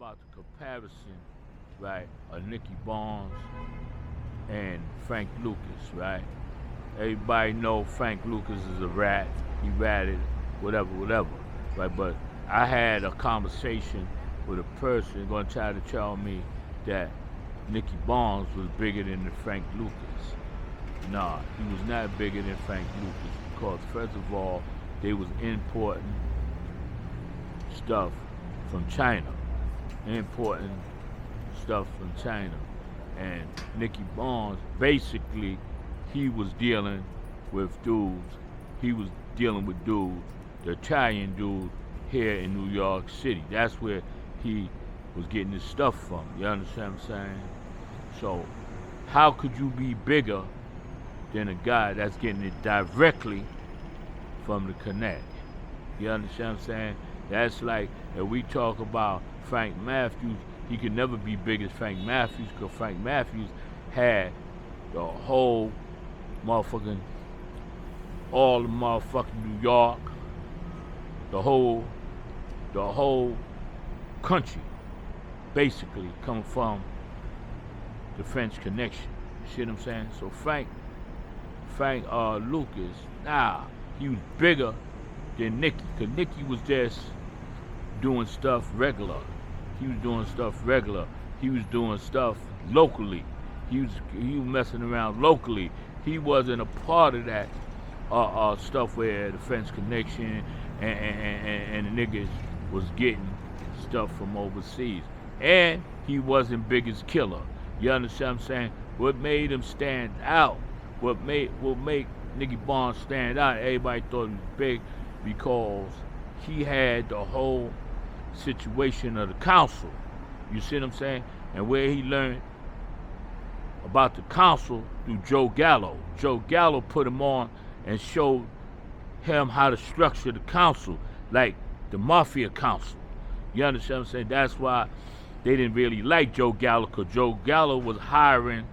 about the comparison, right, of Nicky Barnes and Frank Lucas, right? Everybody know Frank Lucas is a rat. He ratted, whatever, right? But I had a conversation with a person going to try to tell me that Nicky Barnes was bigger than the Frank Lucas. Nah, he was not bigger than Frank Lucas because first of all, they was importing stuff from China, importing stuff from China, and Nicky Barnes basically he was dealing with dudes. He was dealing with dudes, the Italian dudes here in New York City. That's where he was getting his stuff from. You understand what I'm saying? So, how could you be bigger than a guy that's getting it directly from the connect? You understand what I'm saying? That's like if we talk about Frank Matthews, he could never be big as Frank Matthews because Frank Matthews had the whole motherfucking, all the motherfucking New York, the whole country, basically coming from the French Connection. You see what I'm saying? So Frank Lucas, he was bigger than Nicky, because Nicky was just doing stuff regular. He was doing stuff regular. He was doing stuff locally. He was messing around locally. He wasn't a part of that stuff where the French Connection and the niggas was getting stuff from overseas. And he wasn't biggest killer. You understand what I'm saying? What made him stand out, what make Nicky Barnes stand out, everybody thought he was big because he had the whole situation of the council. You see what I'm saying? And where he learned about the council through Joe Gallo. Joe Gallo put him on and showed him how to structure the council, like the Mafia council. You understand what I'm saying? That's why they didn't really like Joe Gallo, because Joe Gallo was hiring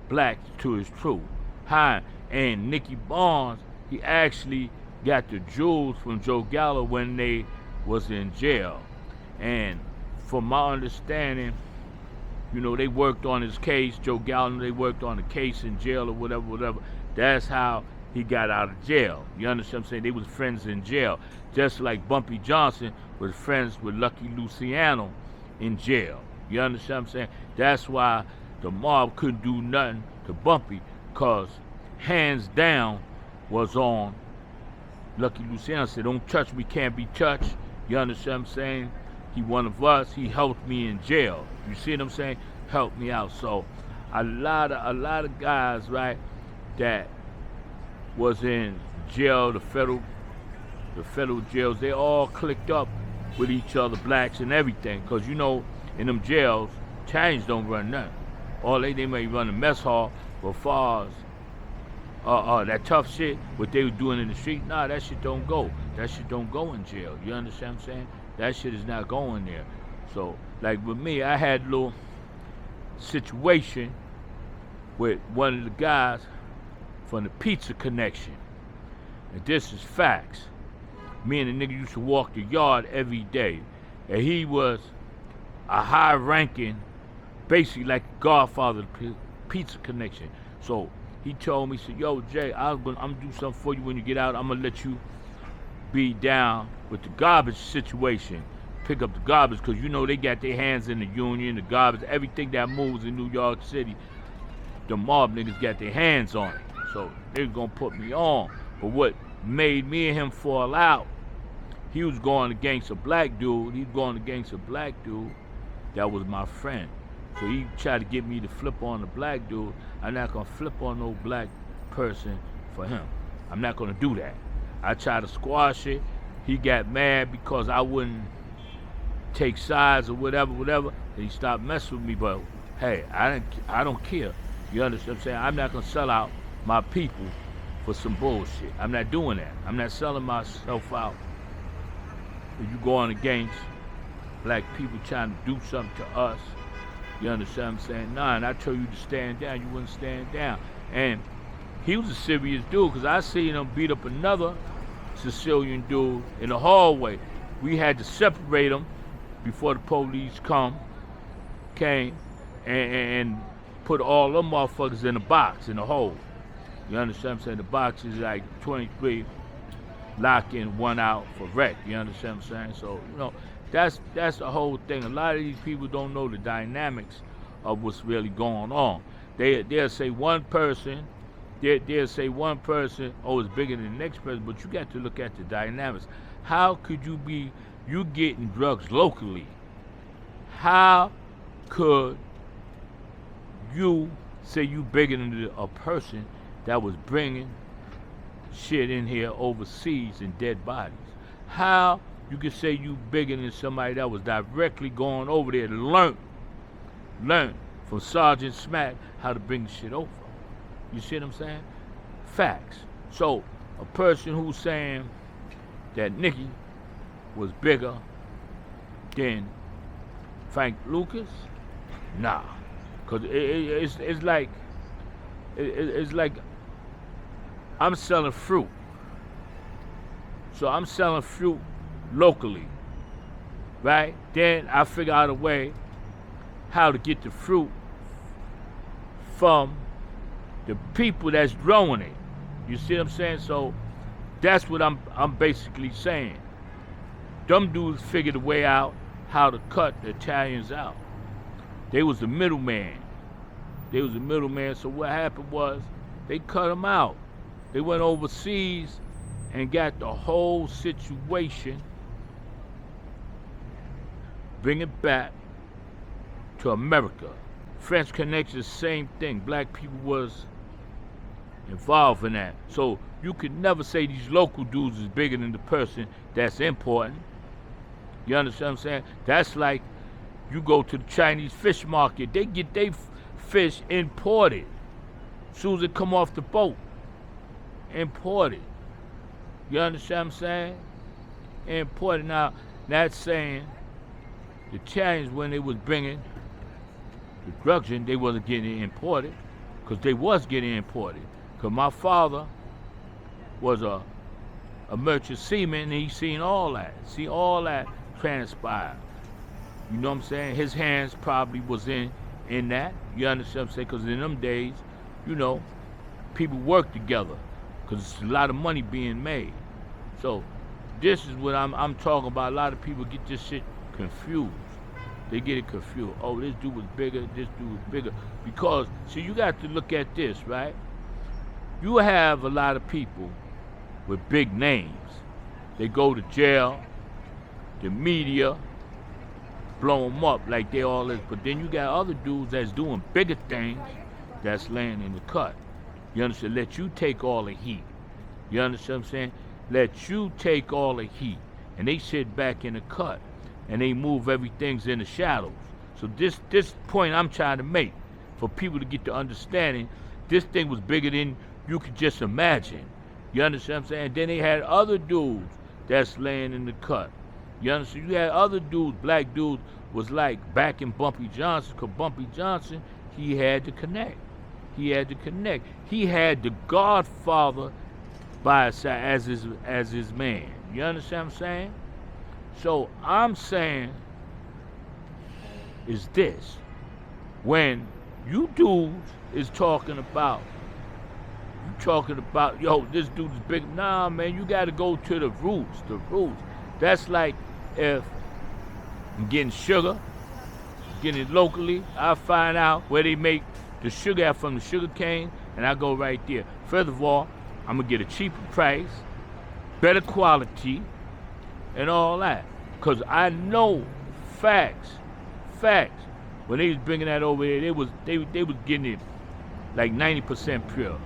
blacks to his troop. And Nicky Barnes, he actually got the jewels from Joe Gallo when they was in jail. And from my understanding, you know, they worked on his case. Joe Gallo, they worked on the case in jail or whatever. That's how he got out of jail. You understand what I'm saying? They was friends in jail. Just like Bumpy Johnson was friends with Lucky Luciano in jail. You understand what I'm saying? That's why the mob couldn't do nothing to Bumpy, because hands down was on Lucky Luciano. Said, don't touch me, can't be touched. You understand what I'm saying? He one of us. He helped me in jail. You see what I'm saying? Helped me out. So a lot of guys, right, that was in jail, the federal jails, they all clicked up with each other, blacks and everything. Because, you know, in them jails, Italians don't run nothing. All they may run the mess hall, but as far as that tough shit, what they were doing in the street, that shit don't go. That shit don't go in jail. You understand what I'm saying? That shit is not going there. So, like with me, I had a little situation with one of the guys from the Pizza Connection. And this is facts. Me and the nigga used to walk the yard every day. And he was a high-ranking, basically like a godfather of the Pizza Connection. So he told me, he said, yo, Jay, I'm gonna do something for you when you get out. I'm gonna let you be down with the garbage situation. Pick up the garbage, because you know they got their hands in the union, the garbage, everything that moves in New York City. The mob niggas got their hands on it. So they're gonna put me on. But what made me and him fall out, he was going against a black dude. That was my friend. So he tried to get me to flip on the black dude. I'm not gonna flip on no black person for him. I'm not gonna do that. I tried to squash it. He got mad because I wouldn't take sides or whatever. And he stopped messing with me. But hey, I don't care. You understand what I'm saying? I'm not gonna sell out my people for some bullshit. I'm not doing that. I'm not selling myself out. If you going against black people trying to do something to us, you understand what I'm saying? And I told you to stand down, you wouldn't stand down. And he was a serious dude, because I seen him beat up another Sicilian dude in the hallway. We had to separate them before the police came and put all them motherfuckers in a box, in a hole. You understand what I'm saying? The box is like 23, lock in, one out for wreck. You understand what I'm saying? So, that's the whole thing. A lot of these people don't know the dynamics of what's really going on. They'll say one person, they'll say one person, oh, it's bigger than the next person, but you got to look at the dynamics. How could you getting drugs locally? How could you say you bigger than a person that was bringing shit in here overseas in dead bodies? How you could say you bigger than somebody that was directly going over there to learn from Sergeant Smack how to bring the shit over? You see what I'm saying? Facts. So a person who's saying that Nicky was bigger than Frank Lucas, nah, cause it's like I'm selling fruit. So I'm selling fruit locally, right? Then I figure out a way how to get the fruit from the people that's growing it. You see what I'm saying? So that's what I'm basically saying. Them dudes figured a way out how to cut the Italians out. They was the middleman. So what happened was they cut them out. They went overseas and got the whole situation, bring it back to America. French Connection, same thing. Black people was involved in that. So you could never say these local dudes is bigger than the person that's importing. You understand what I'm saying? That's like you go to the Chinese fish market, they get their fish imported. As soon as it come off the boat, imported. You understand what I'm saying? Imported. Now, that's saying the Chinese, when they was bringing the drugs in, they wasn't getting imported, because they was getting imported. Because my father was a merchant seaman, and he seen all that transpire. You know what I'm saying? His hands probably was in that. You understand what I'm saying? Because in them days, people worked together, because it's a lot of money being made. So this is what I'm talking about. A lot of people get this shit confused. They get it confused. Oh, this dude was bigger, this dude was bigger. Because, see, you got to look at this, right? You have a lot of people with big names. They go to jail, the media blow them up like they all is. But then you got other dudes that's doing bigger things that's laying in the cut. You understand? Let you take all the heat. You understand what I'm saying? Let you take all the heat. And they sit back in the cut. And they move everything's in the shadows. So this point I'm trying to make, for people to get the understanding, this thing was bigger than you could just imagine. You understand what I'm saying? Then they had other dudes that's laying in the cut. You understand? You had other dudes, black dudes, was like backing Bumpy Johnson, because Bumpy Johnson, he had to connect. He had the Godfather by his side as his man. You understand what I'm saying? So I'm saying is this: when you dudes is talking about, yo, this dude is big. Nah, man, you got to go to the roots. That's like if I'm getting sugar, getting it locally, I find out where they make the sugar at from the sugar cane, and I go right there. First of all, I'm gonna get a cheaper price, better quality, and all that. Because I know facts. When they was bringing that over here, they was getting it like 90% pure.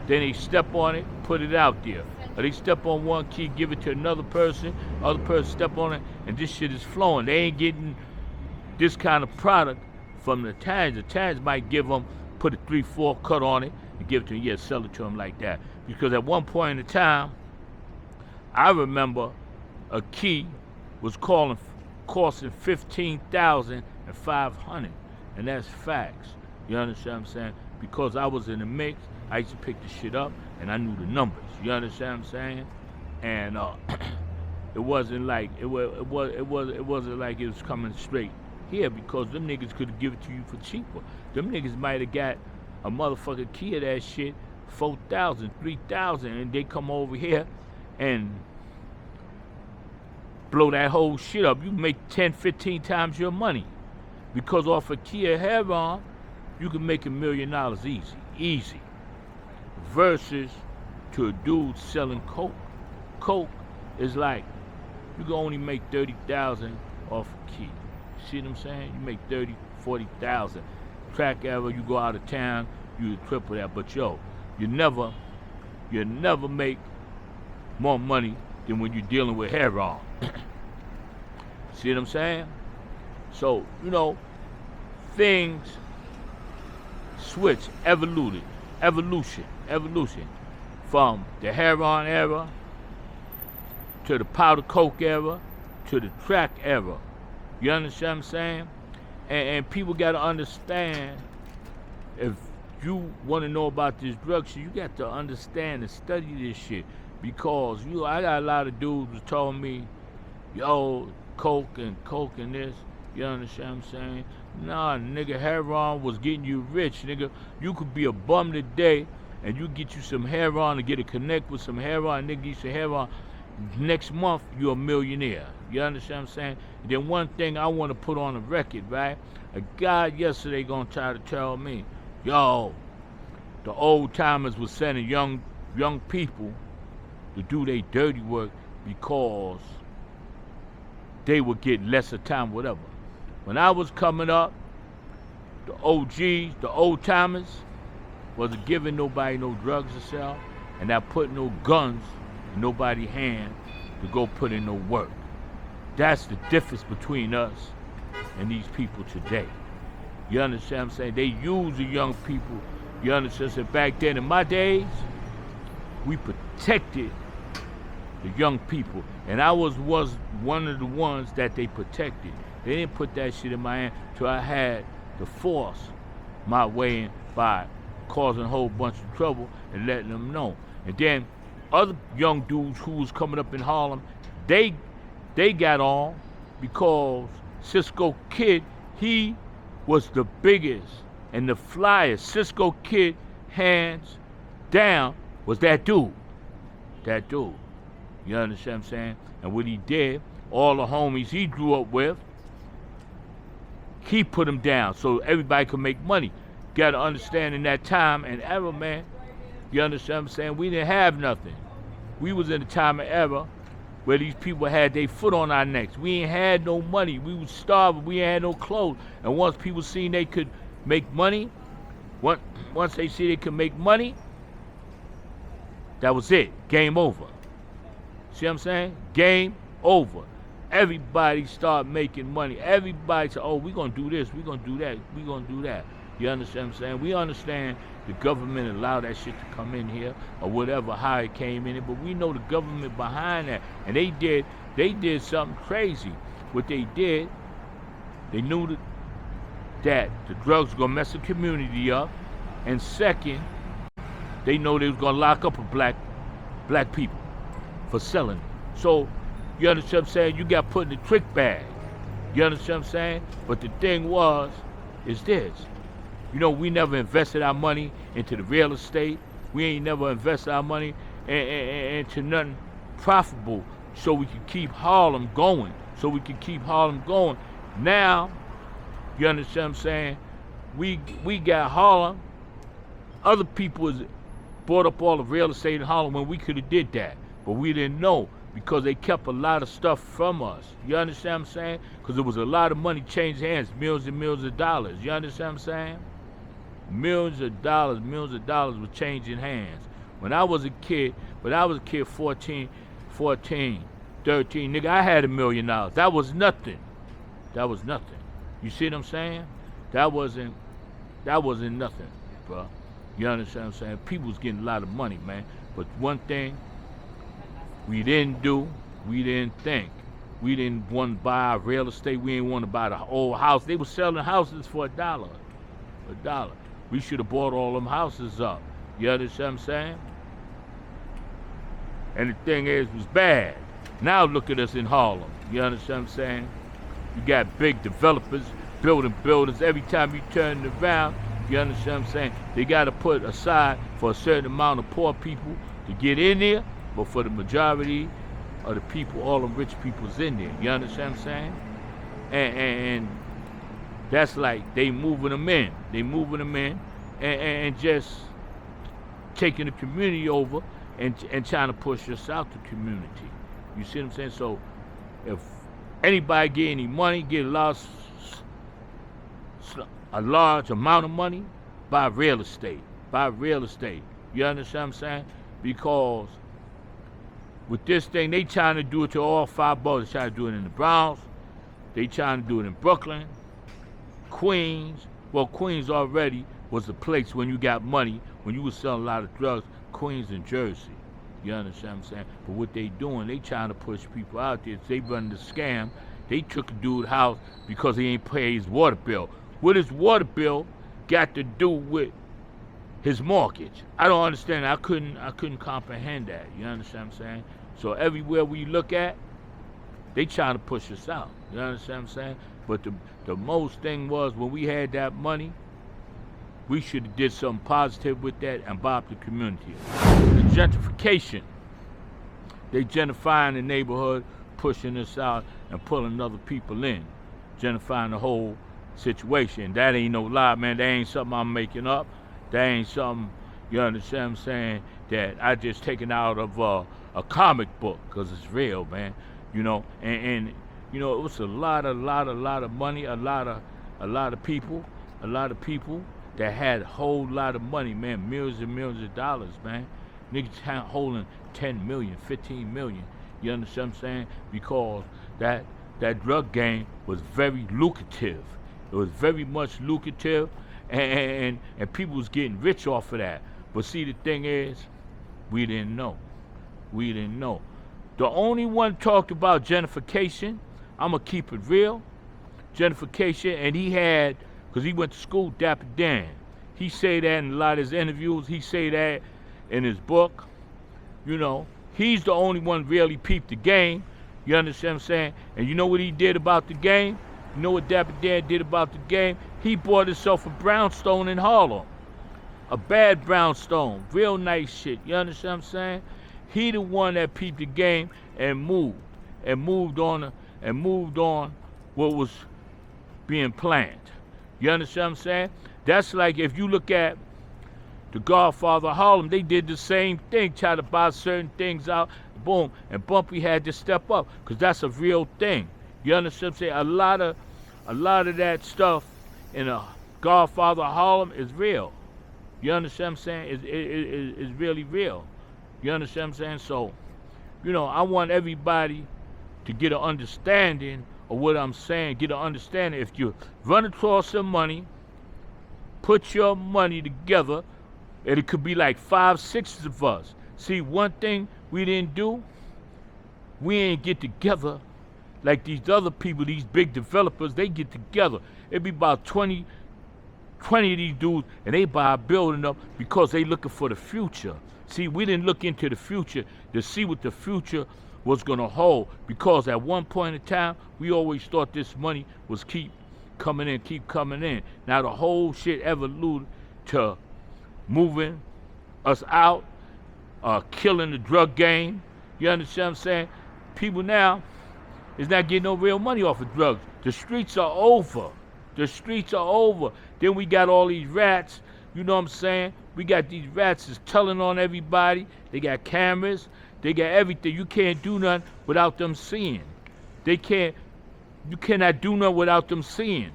Then they step on it, put it out there. Or they step on one key, give it to another person step on it, and this shit is flowing. They ain't getting this kind of product from the Italians. The Italians might give them, put a 3/4 cut on it, and give it to them, yeah, sell it to them like that. Because at one point in time, I remember a key was costing $15,500, and that's facts. You understand what I'm saying? Because I was in the mix, I used to pick the shit up, and I knew the numbers. You understand what I'm saying? And it wasn't like it wasn't like it was coming straight here because them niggas could give it to you for cheaper. Them niggas might have got a motherfucking key of that shit, 4,000, 3,000, and they come over here and blow that whole shit up. You make 10, 15 times your money. Because off a key of heroin, you can make $1 million easy. Versus to a dude selling coke. Coke is like, you can only make 30,000 off a key. See what I'm saying? You make 30, 40,000. Crack ever, you go out of town, you triple that. But yo, you never make more money than when you're dealing with heroin. See what I'm saying? So, you know, things switch, evolution. From the heroin era to the powder coke era to the crack era. You understand what I'm saying? And people got to understand, if you want to know about this drug shit, you got to understand and study this shit. Because, you know, I got a lot of dudes who told me, yo, coke and this. You understand what I'm saying? Nah, nigga, heroin was getting you rich, nigga. You could be a bum today, and you get you some heroin and get a connect with some heroin, nigga, you some heroin. Next month, you're a millionaire. You understand what I'm saying? And then one thing I want to put on the record, right? A guy yesterday gonna try to tell me, yo, the old timers was sending young people to do their dirty work because they would get lesser time, whatever. When I was coming up, the OGs, the old timers, wasn't giving nobody no drugs to sell, and not putting no guns in nobody's hand to go put in no work. That's the difference between us and these people today. You understand what I'm saying? They use the young people. You understand? So back then in my days, we protected the young people, and I was one of the ones that they protected. They didn't put that shit in my hand till I had to force my way in by causing a whole bunch of trouble and letting them know. And then other young dudes who was coming up in Harlem, they got on because Cisco Kid, he was the biggest and the flyest. Cisco Kid, hands down, was that dude. That dude. You understand what I'm saying? And what he did, all the homies he grew up with, he put them down so everybody could make money. Got to understand in that time and era, man, you understand what I'm saying? We didn't have nothing. We was in a time and era where these people had their foot on our necks. We ain't had no money. We was starving. We ain't had no clothes. And once people seen they could make money, once they see they could make money, that was it. Game over. See what I'm saying? Game over. Everybody start making money. Everybody say, oh, we're going to do this, we're going to do that, we're going to do that. You understand what I'm saying? We understand the government allowed that shit to come in here or whatever, how it came in, but we know the government behind that. And they did something crazy. What they did, they knew that the drugs were going to mess the community up. And second, they know they was going to lock up a black people for selling it. So, you understand what I'm saying? You got put in the trick bag. You understand what I'm saying? But the thing is this. You know, we never invested our money into the real estate. We ain't never invested our money into nothing profitable so we can keep Harlem going. Now, you understand what I'm saying? We got Harlem. Other people bought up all the real estate in Harlem when we could have did that. But we didn't know because they kept a lot of stuff from us. You understand what I'm saying? Because there was a lot of money changed hands, millions and millions of dollars. You understand what I'm saying? Millions of dollars were changing hands. When I was a kid, 14, 13, nigga, I had $1 million. That was nothing. You see what I'm saying? That wasn't nothing, bro. You understand what I'm saying? People was getting a lot of money, man. But one thing we didn't do, we didn't think. We didn't want to buy real estate. We didn't want to buy the old house. They were selling houses for $1. We should have bought all them houses up. You understand what I'm saying? And the thing is, it was bad. Now look at us in Harlem. You understand what I'm saying? You got big developers building buildings. Every time you turn it around, you understand what I'm saying? They got to put aside for a certain amount of poor people to get in there, but for the majority of the people, all the rich people's in there. You understand what I'm saying? And that's like they moving them in. They moving them in and just taking the community over and trying to push us out the community. You see what I'm saying? So if anybody get any money, get a large amount of money, buy real estate. Buy real estate. You understand what I'm saying? Because with this thing, they trying to do it to all 5 boroughs. They trying to do it in the Bronx. They trying to do it in Brooklyn, Queens. Well, Queens already was the place when you got money, when you was selling a lot of drugs, Queens and Jersey. You understand what I'm saying? But what they doing, they trying to push people out there. They running the scam. They took a dude's house because he ain't pay his water bill. What his water bill got to do with his mortgage? I don't understand. I couldn't comprehend that. You understand what I'm saying? So everywhere we look at, they trying to push us out. You understand what I'm saying? But the most thing was when we had that money, we should have did something positive with that and bought the community. The gentrification, they gentrifying the neighborhood, pushing us out and pulling other people in, gentrifying the whole situation. That ain't no lie, man. That ain't something I'm making up. That ain't something, you understand what I'm saying, that I just taken out of a comic book, because it's real, man. You know, and you know, it was a lot of money, a lot of people that had a whole lot of money, man, millions and millions of dollars, man. Niggas holding 10 million, 15 million. You understand what I'm saying? Because that drug game was very lucrative. It was very much lucrative, and people was getting rich off of that. But see, the thing is, we didn't know. We didn't know. The only one talked about gentrification, I'm going to keep it real, gentrification, and he had, because he went to school, Dapper Dan. He say that in a lot of his interviews. He say that in his book. You know, he's the only one really peeped the game. You understand what I'm saying? And you know what he did about the game? You know what Dapper Dan did about the game? He bought himself a brownstone in Harlem. A bad brownstone. Real nice shit. You understand what I'm saying? He the one that peeped the game and moved on what was being planned. You understand what I'm saying? That's like if you look at the Godfather of Harlem, they did the same thing, try to buy certain things out, boom, and Bumpy had to step up, because that's a real thing. You understand what I'm saying? A lot of that stuff in a Godfather of Harlem is real. You understand what I'm saying? It's really real. You understand what I'm saying? So, you know, I want everybody to get an understanding of what I'm saying, get an understanding. If you run across some money, put your money together, and it could be like 5, 6 of us. See, one thing we didn't do, we ain't get together like these other people, these big developers, they get together. It'd be about 20 of these dudes, and they buy a building up because they looking for the future. See, we didn't look into the future to see what the future was going to hold, because at one point in time, we always thought this money was keep coming in. Now the whole shit evolved to moving us out, killing the drug game. You understand what I'm saying? People now is not getting no real money off of drugs. The streets are over. The streets are over. Then we got all these rats, you know what I'm saying? We got these rats that's telling on everybody. They got cameras. They got everything. You can't do nothing without them seeing. You cannot do nothing without them seeing.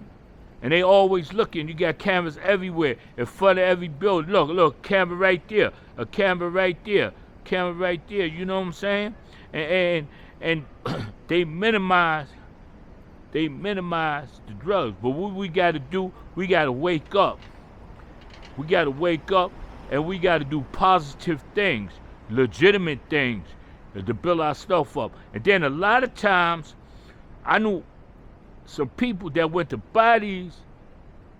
And they always looking. You got cameras everywhere, in front of every building. Look, camera right there. A camera right there. Camera right there. You know what I'm saying? And they minimize the drugs. But what we got to do, we got to wake up. We got to wake up, and we got to do positive things, legitimate things, to build our stuff up. And then a lot of times, I knew some people that went to buy these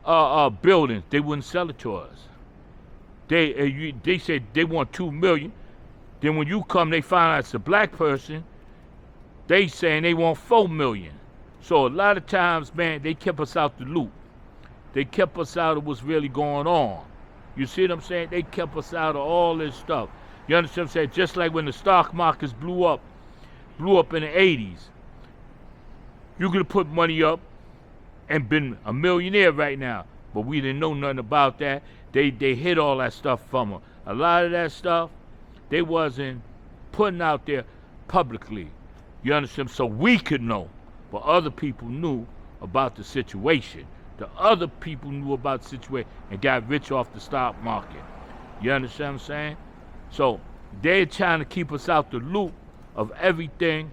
buildings, they wouldn't sell it to us. They said they want $2 million. Then when you come, they find out it's a black person. They saying they want 4 million. So a lot of times, man, they kept us out the loop. They kept us out of what's really going on. You see what I'm saying? They kept us out of all this stuff. You understand what I'm saying? Just like when the stock markets blew up in the 80s. You could have put money up and been a millionaire right now. But we didn't know nothing about that. They hid all that stuff from us. A lot of that stuff, they wasn't putting out there publicly. You understand? So we could know. But other people knew about the situation. The other people knew about the situation and got rich off the stock market. You understand what I'm saying? So they're trying to keep us out the loop of everything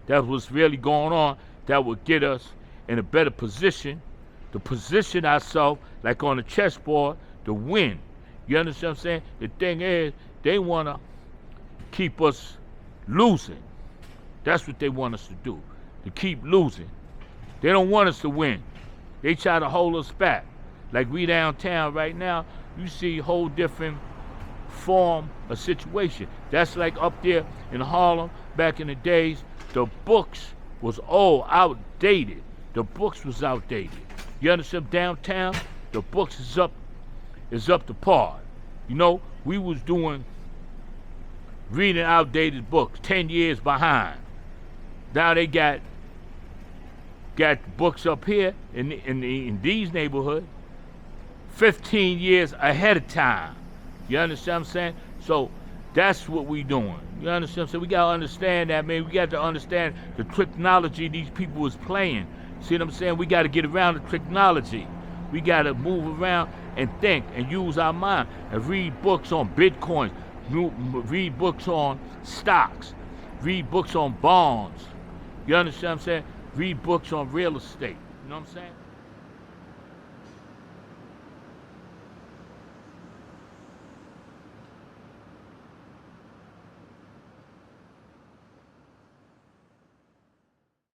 that was really going on that would get us in a better position, to position ourselves like on a chessboard to win. You understand what I'm saying? The thing is, they want to keep us losing. That's what they want us to do, to keep losing. They don't want us to win. They try to hold us back. Like we downtown right now, you see a whole different form of situation. That's like up there in Harlem, back in the days, the books was all outdated. The books was outdated. You understand? Downtown, the books is up to par. You know, we was reading outdated books, 10 years behind. Now they got books up here in these neighborhoods 15 years ahead of time. You understand what I'm saying? So that's what we doing. You understand? So we gotta understand that, man. We got to understand the technology these people is playing. See what I'm saying? We gotta get around the technology. We gotta move around and think and use our mind and read books on Bitcoin, read books on stocks, read books on bonds. You understand what I'm saying? Read books on real estate. You know what I'm saying?